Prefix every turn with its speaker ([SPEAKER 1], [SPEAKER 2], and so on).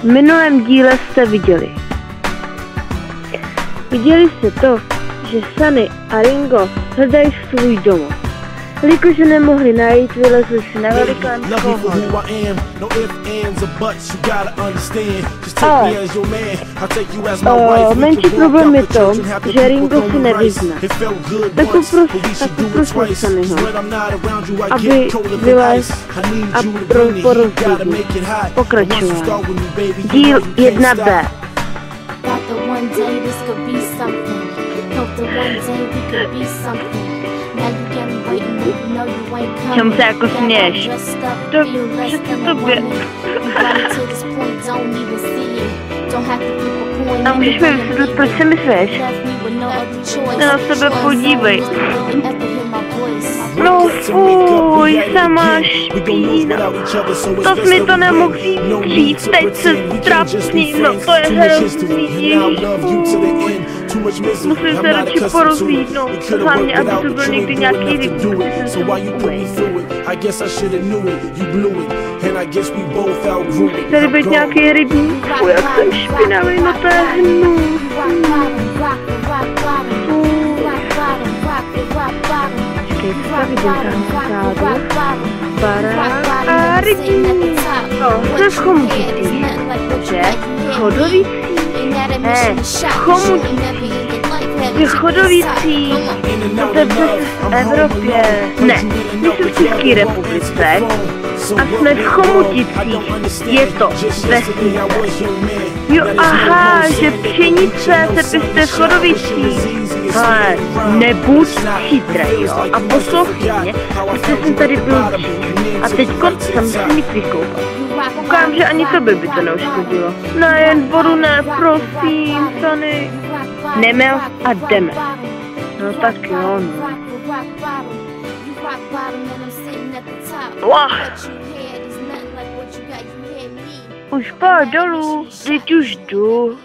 [SPEAKER 1] V minulém díle jste viděli. Viděli jste to, že Sunny a Ringo hledají svůj domov. Jelikož se nemohli najít, vylezli si na velikánskou horu. Ale menší problém je to, že Ringo si nevyzná. Tak poprosil Sunnyho, aby vylez a porozvídl. Pokračoval. Díl 1b. Čemu se jako směješ? To přece tobě. A můžeš mi vysvětlit, proč se myslíš? Na sebe podívej. No fuj, sama špína. To jsi mi to nemohl říct, teď se trapný, no to je hrozný. Musím se radši porozvídnout, hlavně aby to byl někdy nějaký rybník, který jsem se musí tady být nějaký rybník, fuj, jak jsem špinavý, no to je hnus. Barák a rybník. No, to je chomutící. Že? Chodovící? Ne, chomutící. Je chodovící. No to je přece v Evropě. Ne, my jsme v České republice. A jsme v Chomuticích. Je to vesnice. Jo, aha, že pšenice se pěstuje v Chodovicích. Ale nebuď chytrý, jo, a poslouchej mě, protože jsem tady byl dřív a teďko se musím jít vykoupat. Koukám, že ani tobě by to neuškodilo. Ne, jen vodu ne, prosím, Sunny. Nemel a jdeme. No tak jo, no. Už pár dolů, teď už jdu.